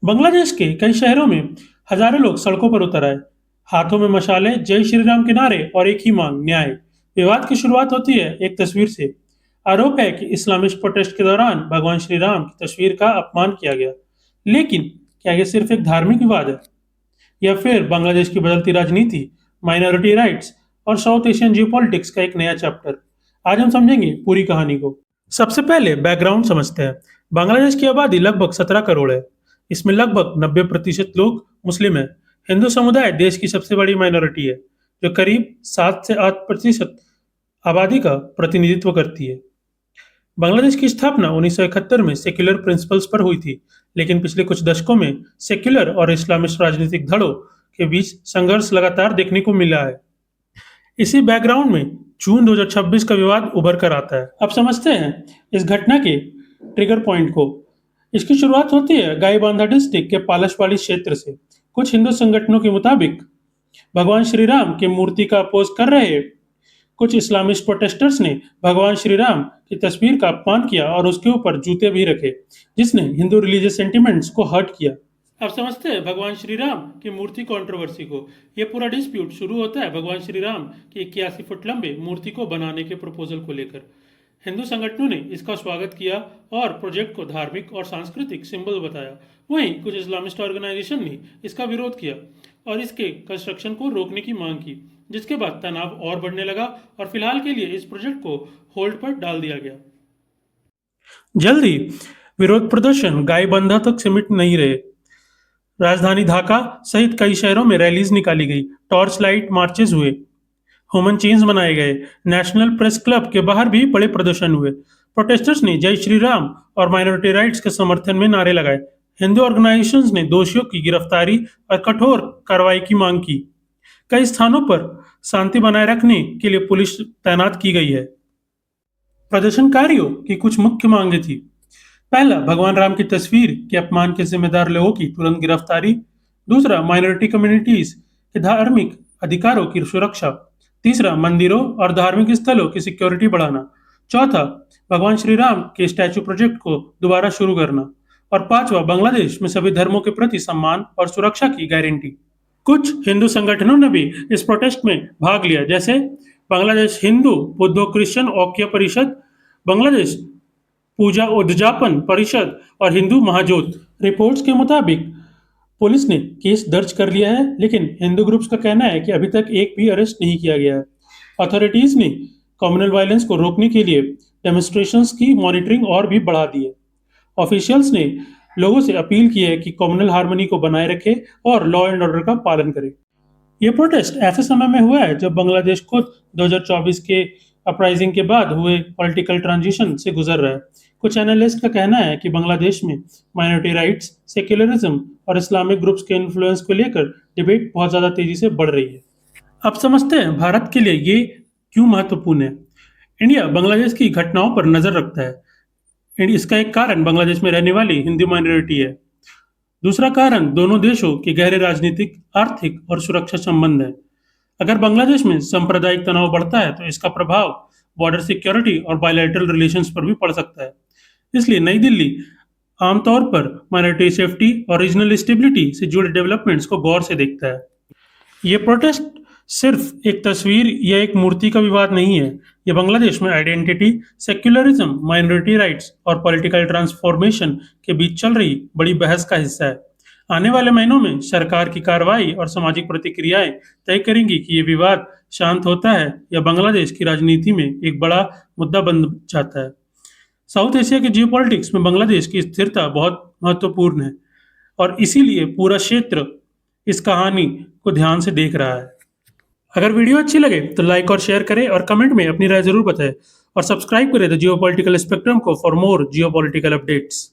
बांग्लादेश के कई शहरों में हजारों लोग सड़कों पर उतर आए, हाथों में मशाले, जय श्री राम के नारे और एक ही मांग, न्याय। विवाद की शुरुआत होती है एक तस्वीर से। आरोप है कि इस्लामिस्ट प्रोटेस्ट के दौरान भगवान श्री राम की तस्वीर का अपमान किया गया। लेकिन क्या यह सिर्फ एक धार्मिक विवाद है या फिर बांग्लादेश की बदलती राजनीति, माइनॉरिटी राइट्स और साउथ एशियन जियोपॉलिटिक्स का एक नया चैप्टर? आज हम समझेंगे पूरी कहानी को। सबसे पहले बैकग्राउंड समझते हैं। बांग्लादेश की आबादी लगभग 17 करोड़ है। इसमें लगभग 90% लोग मुस्लिम हैं। हिंदू समुदाय देश की सबसे बड़ी माइनॉरिटी है, जो करीब 7 से 8% आबादी का प्रतिनिधित्व करती है। बांग्लादेश की स्थापना 1971 में सेक्युलर प्रिंसिपल्स पर हुई थी, लेकिन पिछले कुछ दशकों में सेक्युलर और इस्लामिस्ट राजनीतिक धड़ों के बीच संघर्ष लगातार देखने को मिला है। इसी बैकग्राउंड में जून 2026 का विवाद उभर कर आता है। अब समझते हैं इस घटना के ट्रिगर पॉइंट को। इसकी शुरुआत होती है गाईबांधा डिस्ट्रिक्ट के पालशवाड़ी क्षेत्र से। कुछ हिंदू संगठनों के मुताबिक भगवान श्री राम की मूर्ति का अपोज कर रहे कुछ इस्लामिस्ट प्रोटेस्टर्स ने भगवान श्री राम की तस्वीर का अपमान किया और उसके ऊपर जूते भी रखे, जिसने हिंदू रिलीजियस सेंटिमेंट्स को हर्ट किया। अब समझते हैं भगवान श्री राम की मूर्ति कंट्रोवर्सी को। यह पूरा डिस्प्यूट शुरू होता है भगवान श्री राम की 81 फुट लंबे मूर्ति को बनाने के प्रपोजल को लेकर। हिंदू संगठनों ने इसका स्वागत किया और प्रोजेक्ट को धार्मिक और सांस्कृतिक सिंबल बताया। वहीं कुछ इस्लामिस्ट ऑर्गेनाइजेशन ने इसका विरोध किया और इसके कंस्ट्रक्शन को रोकने की मांग की, जिसके बाद तनाव और बढ़ने लगा और फिलहाल के लिए इस प्रोजेक्ट को होल्ड पर डाल दिया गया। जल्दी विरोध प्रदर्शन गाईबांधा तक सीमित नहीं रहे। राजधानी ढाका सहित कई शहरों में रैलीज निकाली गई, टॉर्च लाइट मार्चेस हुए, ह्यूमन चेन्स बनाए गए। नेशनल प्रेस क्लब के बाहर भी बड़े प्रदर्शन हुए। प्रोटेस्टर्स ने जय श्री राम और माइनॉरिटी राइट्स के समर्थन में नारे लगाए। हिंदू ऑर्गेनाइजेशंस ने दोषियों की गिरफ्तारी और कठोर कार्रवाई की मांग की। कई स्थानों पर शांति बनाए रखने के लिए पुलिस तैनात की गई है। प्रदर्शनकारियों की कुछ मुख्य मांगे थी। पहला, भगवान राम की तस्वीर के अपमान के जिम्मेदार लोगों की तुरंत गिरफ्तारी। दूसरा, माइनॉरिटी कम्युनिटीज के धार्मिक अधिकारों की सुरक्षा। तीसरा, मंदिरों और धार्मिक स्थलों की सिक्योरिटी बढ़ाना। चौथा, भगवान श्री राम के स्टैचू प्रोजेक्ट को दोबारा शुरू करना। और पांचवा, बांग्लादेश में सभी धर्मों के प्रति सम्मान और सुरक्षा की गारंटी। कुछ हिंदू संगठनों ने भी इस प्रोटेस्ट में भाग लिया, जैसे बांग्लादेश हिंदू बुद्धो क्रिश्चियन ऐक्य परिषद, बांग्लादेश पूजा उद्यापन परिषद और हिंदू महाजोत। रिपोर्ट्स के मुताबिक पुलिस ने केस दर्ज कर लिया है, लेकिन हिंदू ग्रुप्स का कहना है कि अभी तक एक भी अरेस्ट नहीं किया गया है। अथॉरिटीज ने कम्युनल वायलेंस को रोकने के लिए डेमोन्स्ट्रेशंस की मॉनिटरिंग और भी बढ़ा दी है। ऑफिशियल्स ने लोगों से अपील की है कि कम्युनल हार्मनी को बनाए रखे और लॉ एंड ऑर्डर का पालन करें। ये प्रोटेस्ट ऐसे समय में हुआ है जब बांग्लादेश खुद 2024 के अपराइजिंग के बाद हुए पॉलिटिकल ट्रांजिशन से गुजर रहा है। कुछ एनालिस्ट का कहना है कि बांग्लादेश में माइनॉरिटी राइट्स, सेक्युलरिज्म और इस्लामिक ग्रुप्स के इन्फ्लुएंस को लेकर डिबेट बहुत ज़्यादा तेजी से बढ़ रही है। अब समझते हैं भारत के लिए ये क्यों महत्वपूर्ण है। इंडिया बांग्लादेश की घटनाओं पर नजर रखता है। इसका एक कारण बांग्लादेश में रहने वाली हिंदू माइनॉरिटी है। दूसरा कारण दोनों देशों के गहरे राजनीतिक, आर्थिक और सुरक्षा संबंध है। अगर बांग्लादेश में सांप्रदायिक तनाव बढ़ता है तो इसका प्रभाव बॉर्डर सिक्योरिटी और बायलैटरल रिलेशंस पर भी पड़ सकता है। इसलिए नई दिल्ली आमतौर पर माइनॉरिटी सेफ्टी और रीजनल स्टेबिलिटी से जुड़े डेवलपमेंट्स को गौर से देखता है। ये प्रोटेस्ट सिर्फ एक तस्वीर या एक मूर्ति का विवाद नहीं है। ये बांग्लादेश में आइडेंटिटी, सेक्युलरिज्म, माइनॉरिटी राइट्स और पॉलिटिकल ट्रांसफॉर्मेशन के बीच चल रही बड़ी बहस का हिस्सा है। आने वाले महीनों में सरकार की कार्रवाई और सामाजिक प्रतिक्रियाएं तय करेंगी कि ये विवाद शांत होता है या बांग्लादेश की राजनीति में एक बड़ा मुद्दा बन जाता है। साउथ एशिया के जियोपॉलिटिक्स में बांग्लादेश की स्थिरता बहुत महत्वपूर्ण है और इसीलिए पूरा क्षेत्र इस कहानी को ध्यान से देख रहा है। अगर वीडियो अच्छी लगे तो लाइक और शेयर करें और कमेंट में अपनी राय जरूर बताएं और सब्सक्राइब करें द जियोपॉलिटिकल स्पेक्ट्रम को फॉर मोर जियोपॉलिटिकल अपडेट्स।